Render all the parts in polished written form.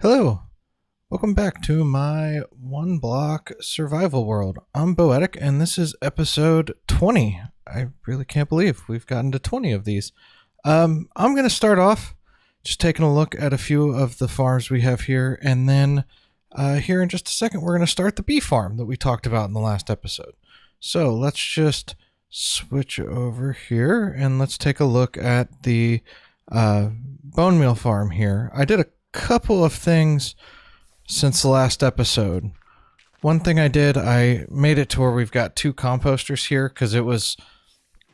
Hello, welcome back to my Oneblock Survival World. I'm Boetic, and this is episode 20. I really can't believe we've gotten to 20 of these. I'm going to start off just taking a look at a few of the farms we have here, and then here in just a second, we're going to start the bee farm that we talked about in the last episode. So let's just switch over here, and let's take a look at the bone meal farm here. I did a couple of things since the last episode. One thing I did, I made it to where we've got two composters here because it was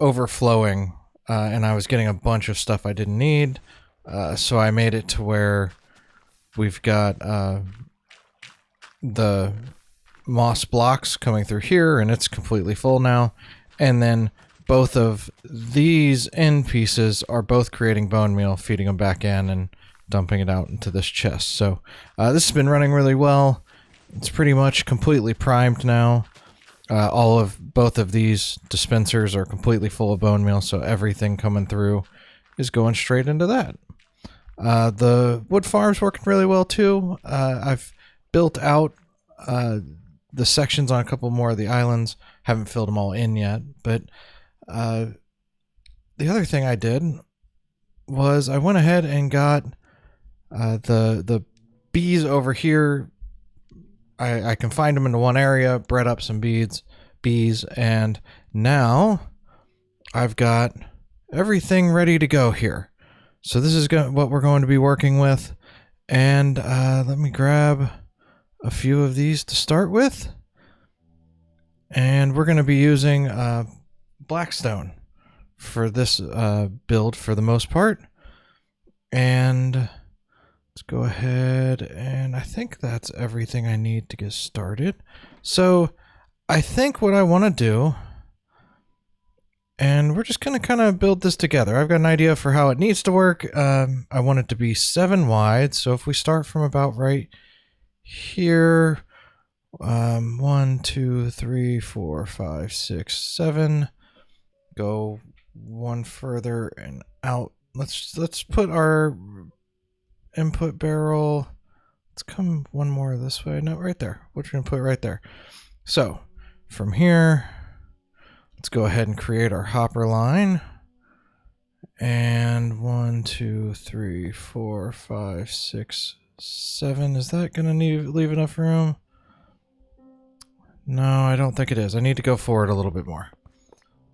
overflowing and I was getting a bunch of stuff I didn't need. So I made it to where we've got the moss blocks coming through here and it's completely full now. And then both of these end pieces are both creating bone meal, feeding them back in and dumping it out into this chest. So this has been running really well. It's pretty much completely primed now. Both of these dispensers are completely full of bone meal, so everything coming through is going straight into that. The wood farm's working really well too. I've built out the sections on a couple more of the islands. Haven't filled them all in yet, but the other thing I did was I went ahead and got the bees over here. I confined them into one area, bred up some bees, and now I've got everything ready to go here. So this is what we're going to be working with, and let me grab a few of these to start with, and we're going to be using blackstone for this build for the most part, and let's go ahead, and I think that's everything I need to get started. So I think what I want to do, and we're just going to kind of build this together. I've got an idea for how it needs to work. I want it to be 7 wide. So if we start from about right here, 1, 2, 3, 4, 5, 6, 7, go one further and out. Let's put our input barrel. Let's come one more this way. No, right there. What you're gonna put right there. So from here, let's go ahead and create our hopper line. And 1, 2, 3, 4, 5, 6, 7. Is that gonna leave enough room? No, I don't think it is. I need to go forward a little bit more.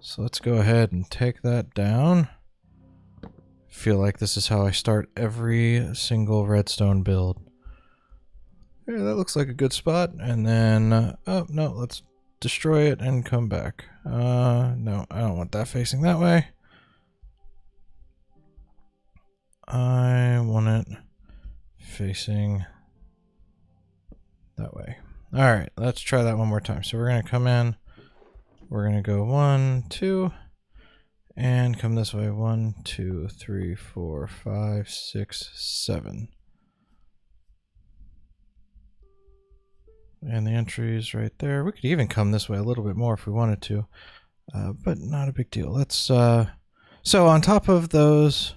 So let's go ahead and take that down. Feel like this is how I start every single redstone build. Yeah, that looks like a good spot. And then, oh no, let's destroy it and come back. No, I don't want that facing that way. I want it facing that way. All right, let's try that one more time. So we're gonna come in, we're gonna go 1, 2, and come this way. 1, 2, 3, 4, 5, 6, 7. And the entry's right there. We could even come this way a little bit more if we wanted to, but not a big deal. Let's, so on top of those,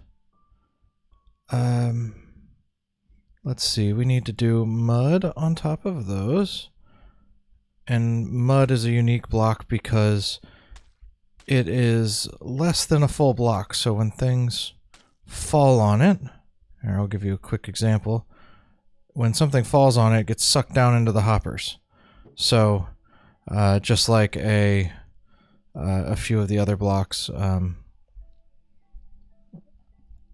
let's see, we need to do mud on top of those. And mud is a unique block because it is less than a full block. So when things fall on it, here I'll give you a quick example. When something falls on it, it gets sucked down into the hoppers. So just like a few of the other blocks.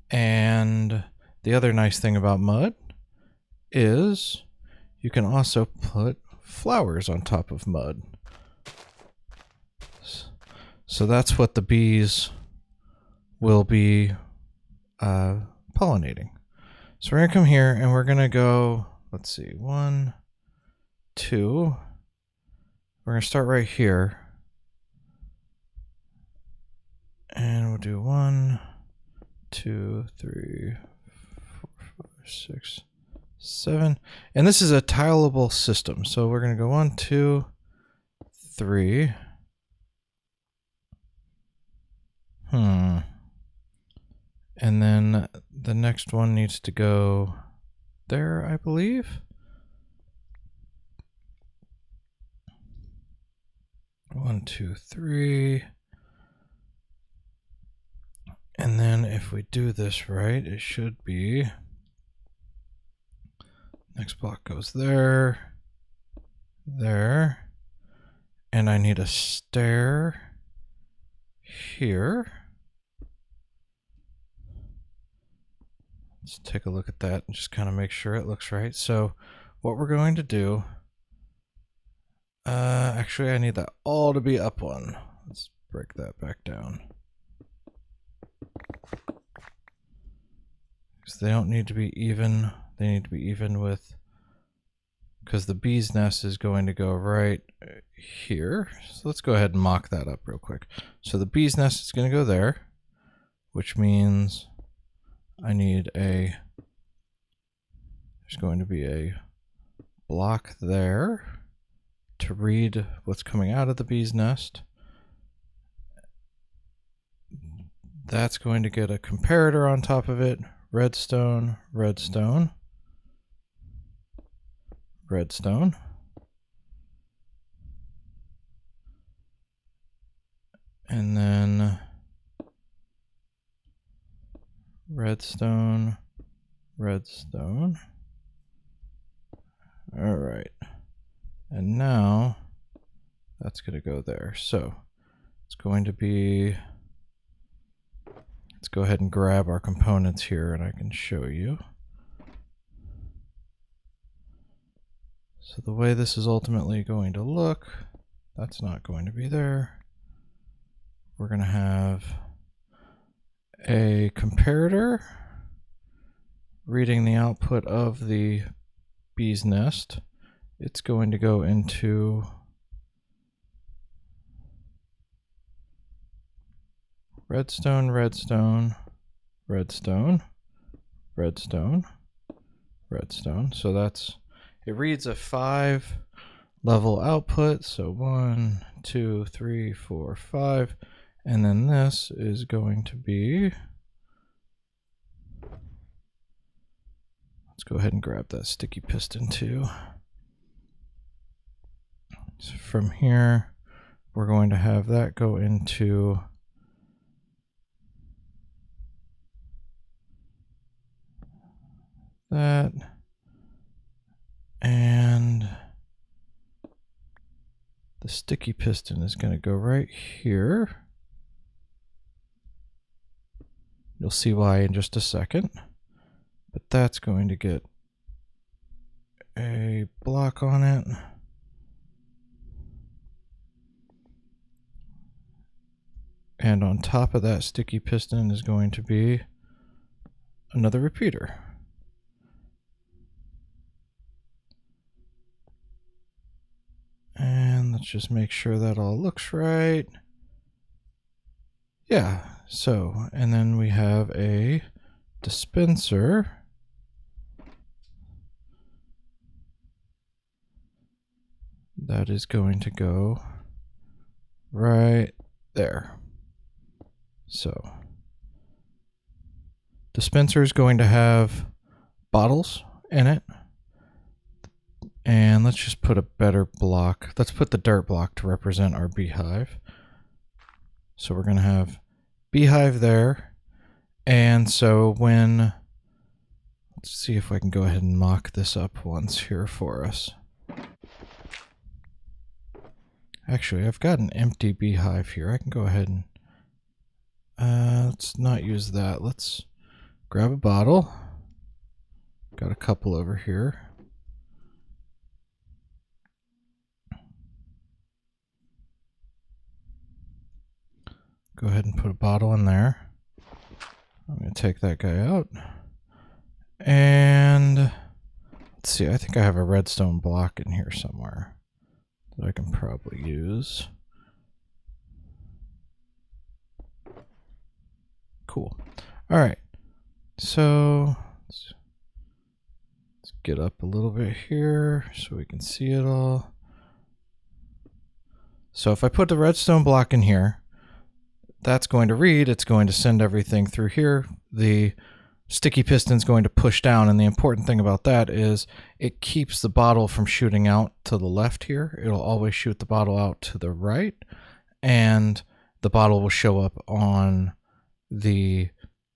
And the other nice thing about mud is you can also put flowers on top of mud. So that's what the bees will be pollinating. So we're going to come here and we're going to go, let's see, 1, 2. We're going to start right here. And we'll do 1, 2, 3, 4, 5, 6, 7. And this is a tileable system. So we're going to go 1, 2, 3. And then the next one needs to go there, I believe. One, two, three. And then if we do this right, it should be, next block goes there, there, and I need a stair here. Let's take a look at that and just kind of make sure it looks right. So what we're going to do, actually I need that all to be up one. Let's break that back down. Because they don't need to be even, they need to be even with, because the bee's nest is going to go right here. So let's go ahead and mock that up real quick. So the bee's nest is going to go there, which means I need there's going to be a block there to read what's coming out of the bee's nest. That's going to get a comparator on top of it. Redstone, redstone, redstone. And then redstone, redstone. All right. And now that's going to go there. So it's going to be, let's go ahead and grab our components here and I can show you. So the way this is ultimately going to look, that's not going to be there. We're going to have a comparator reading the output of the bee's nest. It's going to go into redstone, redstone, redstone, redstone, redstone. So that's, it reads a 5 level output. So 1, 2, 3, 4, 5. And then this is going to be, let's go ahead and grab that sticky piston too. So from here, we're going to have that go into that, and the sticky piston is going to go right here. You'll see why in just a second, but that's going to get a block on it. And on top of that sticky piston is going to be another repeater. And let's just make sure that all looks right. Yeah, so, and then we have a dispenser. That is going to go right there. So, dispenser is going to have bottles in it. And let's just put a better block. Let's put the dirt block to represent our beehive. So we're going to have beehive there. And so when, let's see if I can go ahead and mock this up once here for us. Actually, I've got an empty beehive here. I can go ahead and, let's not use that. Let's grab a bottle. Got a couple over here. Go ahead and put a bottle in there. I'm going to take that guy out. And let's see, I think I have a redstone block in here somewhere that I can probably use. Cool. All right. So let's get up a little bit here so we can see it all. So if I put the redstone block in here, that's going to read, it's going to send everything through here. The sticky piston's going to push down, and the important thing about that is it keeps the bottle from shooting out to the left here. It'll always shoot the bottle out to the right, and the bottle will show up on the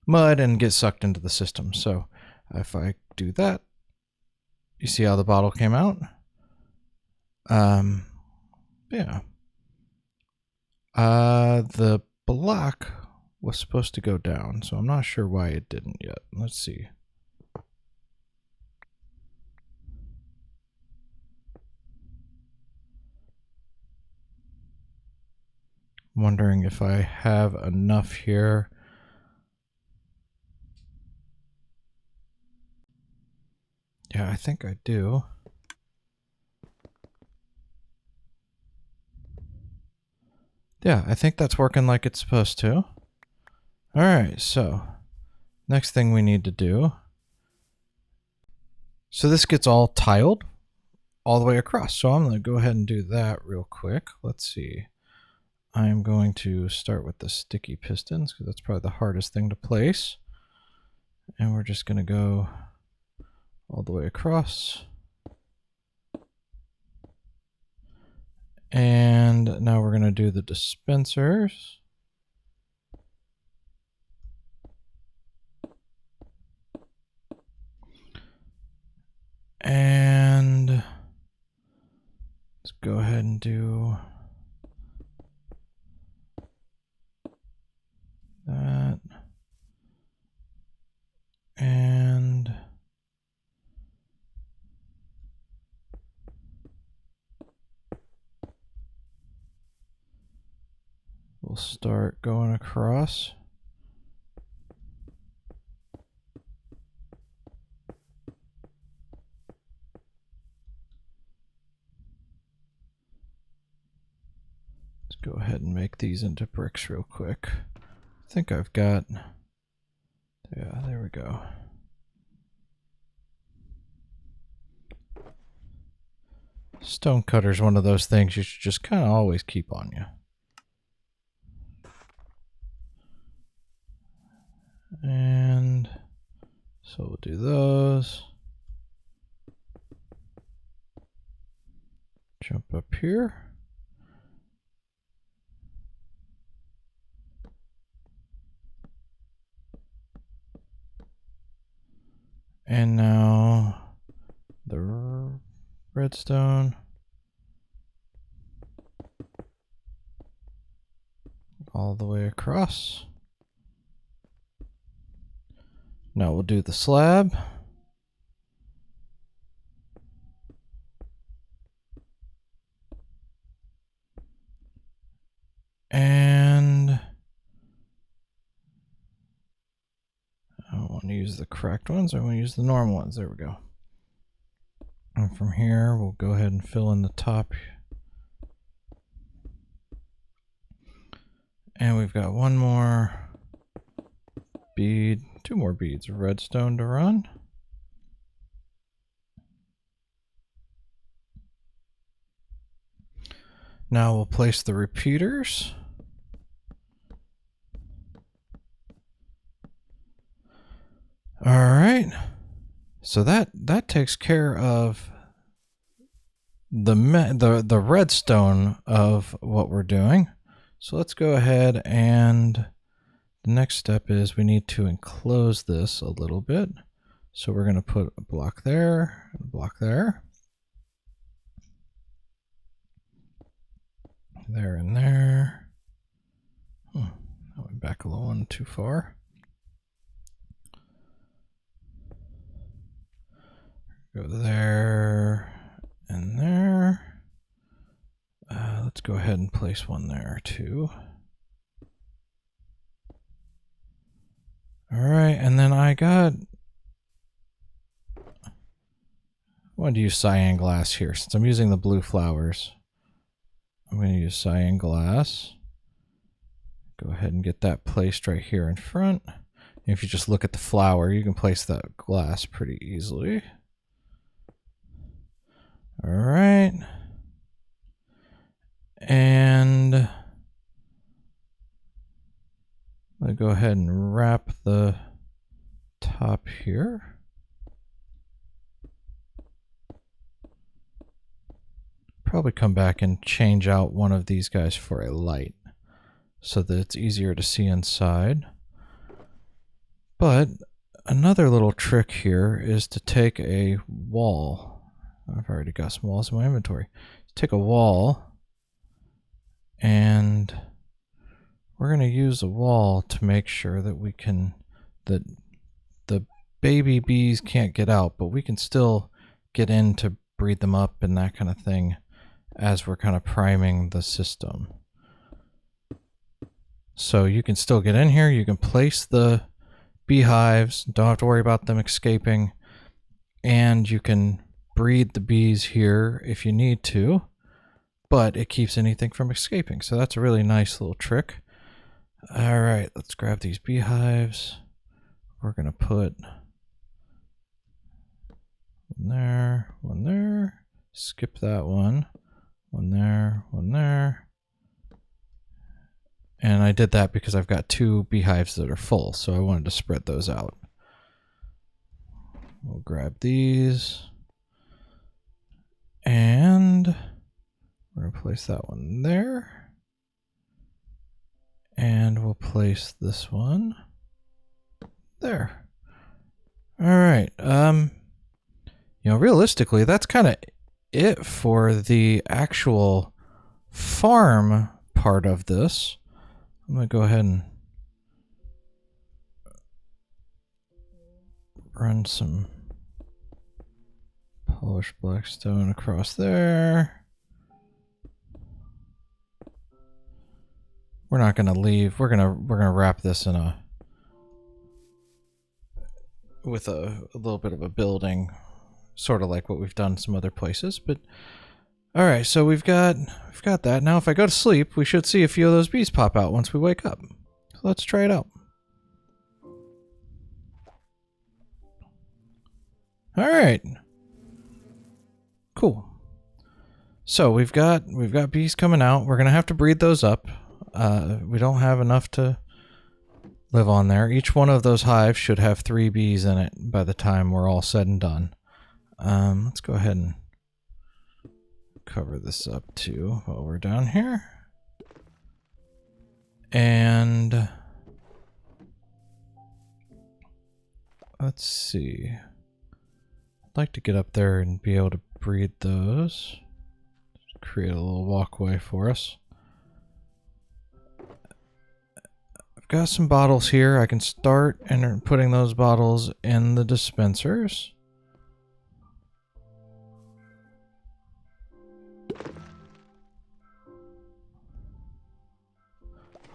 mud and get sucked into the system. So if I do that, you see how the bottle came out? Yeah. The block was supposed to go down, so I'm not sure why it didn't yet. Let's see. I'm wondering if I have enough here. Yeah, I think I do. Yeah, I think that's working like it's supposed to. All right, so next thing we need to do. So this gets all tiled all the way across. So I'm going to go ahead and do that real quick. Let's see. I'm going to start with the sticky pistons because that's probably the hardest thing to place. And we're just going to go all the way across. And now we're going to do the dispensers. And let's go ahead and do that. And we'll start going across. Let's go ahead and make these into bricks real quick. I think I've got, yeah, there we go. Stone cutter's one of those things you should just kind of always keep on you. And so we'll do those. Jump up here. And now the redstone. All the way across. Now we'll do the slab. And I don't want to use the cracked ones. I want to use the normal ones. There we go. And from here, we'll go ahead and fill in the top. And we've got one more bead, two more beads of redstone to run. Now we'll place the repeaters. All right. So that takes care of the redstone of what we're doing. So let's go ahead, and the next step is we need to enclose this a little bit. So we're going to put a block there, and a block there. There and there. I went back a little one too far. Go there and there. Let's go ahead and place one there too. All right, and then I want to use cyan glass here since I'm using the blue flowers. I'm going to use cyan glass. Go ahead and get that placed right here in front. And if you just look at the flower, you can place that glass pretty easily. All right. And I'll go ahead and wrap the top here. Probably come back and change out one of these guys for a light so that it's easier to see inside. But another little trick here is to take a wall. I've already got some walls in my inventory. Take a wall, and we're going to use a wall to make sure that we can, that the baby bees can't get out, but we can still get in to breed them up and that kind of thing as we're kind of priming the system. So you can still get in here, you can place the beehives, don't have to worry about them escaping, and you can breed the bees here if you need to, but it keeps anything from escaping. So that's a really nice little trick. All right, let's grab these beehives. We're gonna put one there, skip that one there, one there. And I did that because I've got 2 beehives that are full, so I wanted to spread those out. We'll grab these. And we're going to place that one there. And we'll place this one there. All right. You know, realistically, that's kind of it for the actual farm part of this. I'm going to go ahead and run some polished black stone across there. We're not going to leave. We're going to wrap this in with a little bit of a building, sort of like what we've done some other places. But all right, so we've got that. Now if I go to sleep, we should see a few of those bees pop out once we wake up. So let's try it out. All right. Cool. So we've got bees coming out. We're going to have to breed those up. We don't have enough to live on there. Each one of those hives should have 3 bees in it by the time we're all said and done. Let's go ahead and cover this up too while we're down here. And let's see. I'd like to get up there and be able to breed those. Create a little walkway for us. I've got some bottles here. I can start and putting those bottles in the dispensers.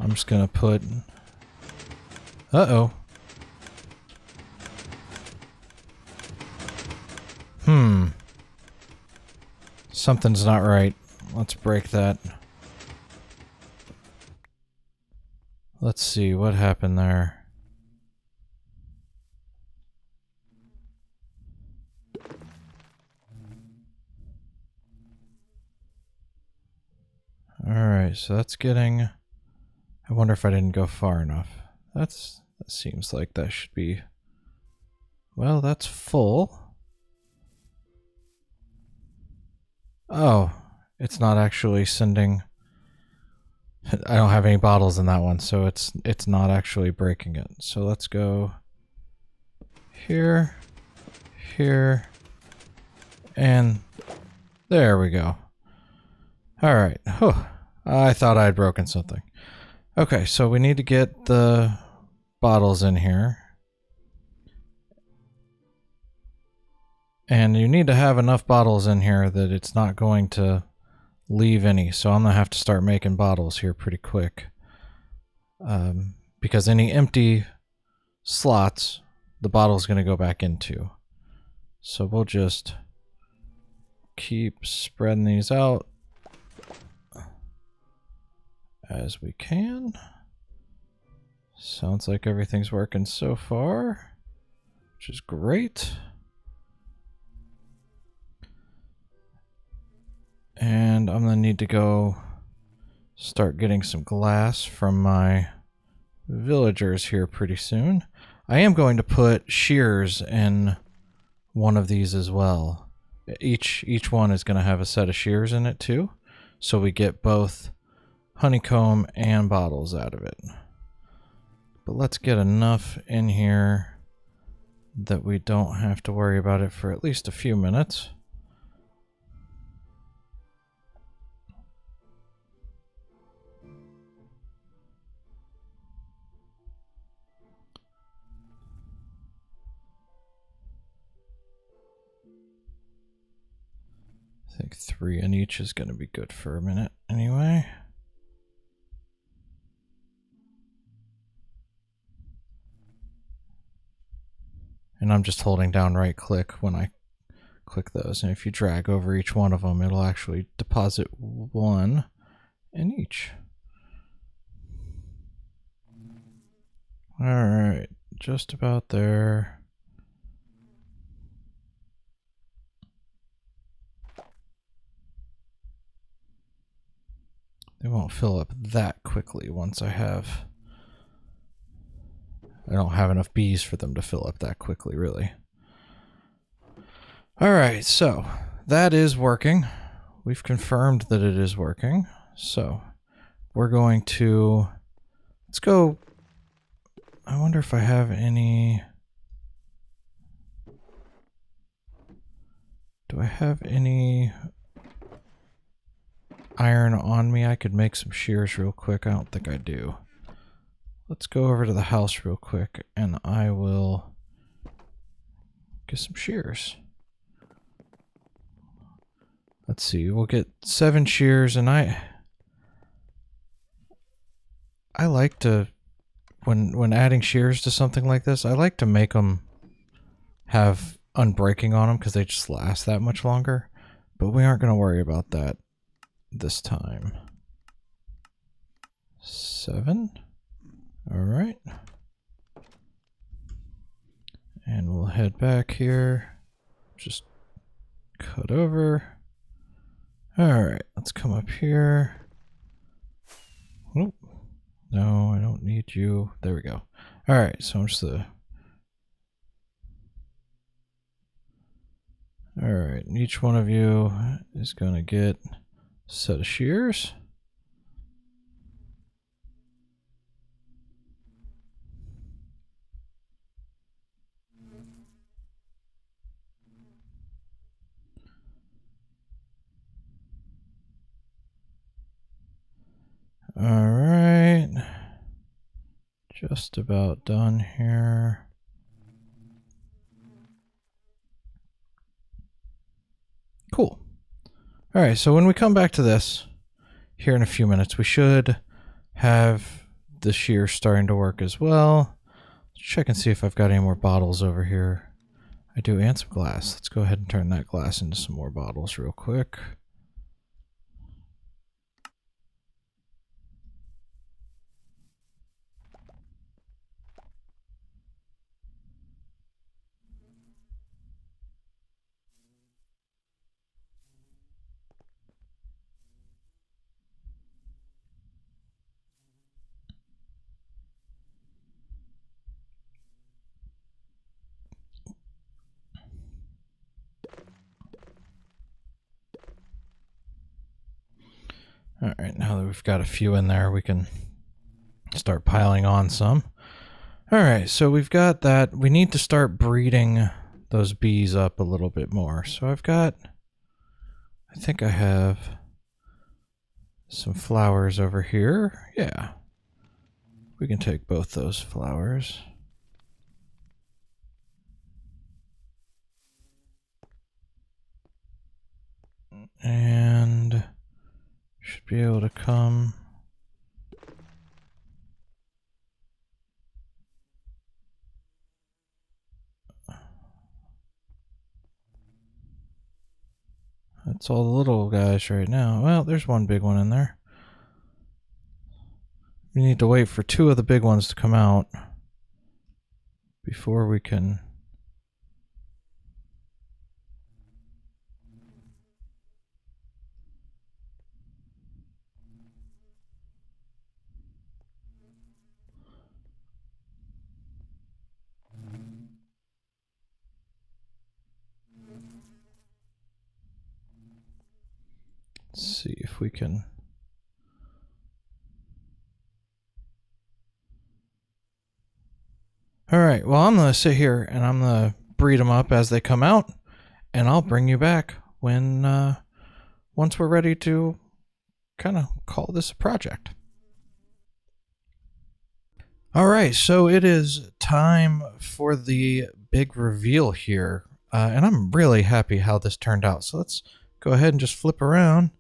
I'm just gonna put... Uh-oh. Something's not right. Let's break that. Let's see what happened there. Alright, so that's getting... I wonder if I didn't go far enough. That seems like that should be... Well, that's full. Oh, it's not actually sending... I don't have any bottles in that one, so it's not actually breaking it. So let's go here, here, and there we go. All right. Whew. I thought I had broken something. Okay, so we need to get the bottles in here. And you need to have enough bottles in here that it's not going to leave any. So I'm going to have to start making bottles here pretty quick. Because any empty slots, the bottle's going to go back into. So we'll just keep spreading these out as we can. Sounds like everything's working so far, which is great. And I'm gonna need to go start getting some glass from my villagers here pretty soon. I am going to put shears in one of these as well. Each one is going to have a set of shears in it too, so we get both honeycomb and bottles out of it. But let's get enough in here that we don't have to worry about it for at least a few minutes. I think 3 in each is going to be good for a minute anyway. And I'm just holding down right click when I click those. And if you drag over each one of them, it'll actually deposit 1 in each. All right, just about there. They won't fill up that quickly once I don't have enough bees for them to fill up that quickly, really. All right, so that is working. We've confirmed that it is working. So we're going to, let's go. I wonder if I have any. Do I have any iron on me? I could make some shears real quick. I don't think I do. Let's go over to the house real quick and I will get some shears. Let's see, we'll get 7 shears, and I like to, when adding shears to something like this, I like to make them have unbreaking on them because they just last that much longer. But we aren't going to worry about that this time. 7. All right. And we'll head back here. Just cut over. All right, let's come up here. Oh, no, I don't need you. There we go. All right, so I'm just all right, each one of you is going to get a set of shears. All right, just about done here. Cool. All right, so when we come back to this here in a few minutes, we should have the shear starting to work as well. Let's check and see if I've got any more bottles over here. I do, and some glass. Let's go ahead and turn that glass into some more bottles real quick. All right, now that we've got a few in there, we can start piling on some. All right, so we've got that. We need to start breeding those bees up a little bit more. So I've got, I think I have some flowers over here. Yeah, we can take both those flowers. And should be able to come. That's all the little guys right now. Well, there's one big one in there. We need to wait for 2 of the big ones to come out before we can. Let's see if we can. All right, well, I'm going to sit here and I'm going to breed them up as they come out, and I'll bring you back when once we're ready to kind of call this a project. All right, so it is time for the big reveal here, and I'm really happy how this turned out. So let's go ahead and just flip around.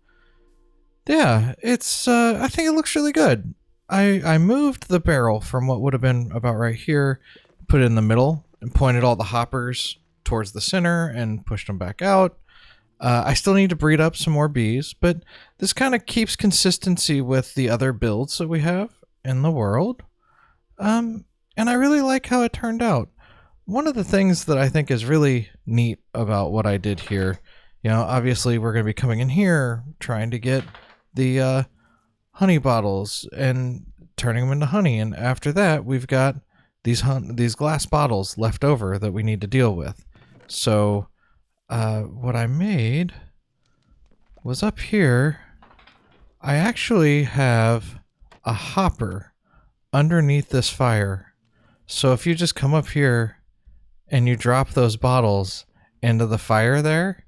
Yeah, it's I think it looks really good. I moved the barrel from what would have been about right here, put it in the middle, and pointed all the hoppers towards the center and pushed them back out. I still need to breed up some more bees, but this kind of keeps consistency with the other builds that we have in the world. And I really like how it turned out. One of the things that I think is really neat about what I did here, you know, obviously we're going to be coming in here trying to get the honey bottles and turning them into honey, and after that we've got these glass bottles left over that we need to deal with. So what I made was up here, I actually have a hopper underneath this fire. So if you just come up here and you drop those bottles into the fire there,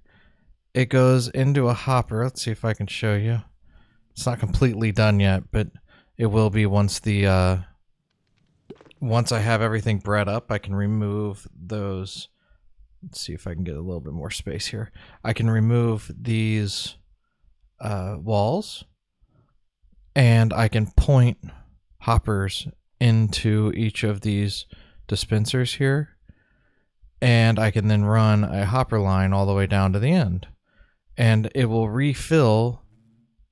it goes into a hopper. Let's see if I can show you. It's not completely done yet, but it will be once the once I have everything bred up. I can remove those. Let's see if I can get a little bit more space here. I can remove these walls, and I can point hoppers into each of these dispensers here, and I can then run a hopper line all the way down to the end, and it will refill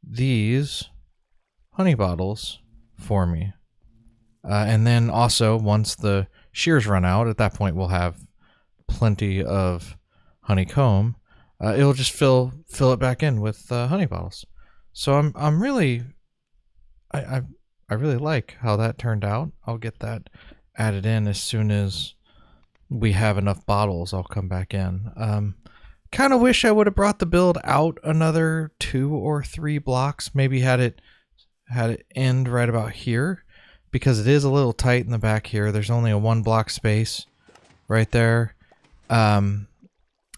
these honey bottles for me. And then also, once the shears run out, at that point we'll have plenty of honeycomb. It'll just fill it back in with honey bottles. So I'm really I really like how that turned out. I'll get that added in as soon as we have enough bottles. I'll come back in. Kind of wish I would have brought the build out another 2 or 3 blocks. Maybe had it end right about here, because it is a little tight in the back here. There's only a 1 block space right there. And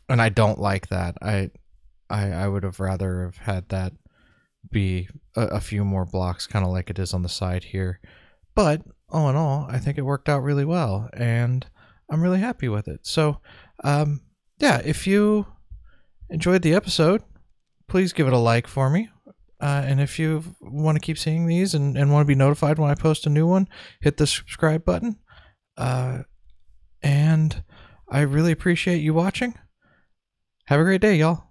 I don't like that. I would have rather have had that be a few more blocks, kind of like it is on the side here. But all in all, I think it worked out really well, and I'm really happy with it. So, yeah, if you enjoyed the episode, please give it a like for me. And if you want to keep seeing these and want to be notified when I post a new one, hit the subscribe button. And I really appreciate you watching. Have a great day, y'all.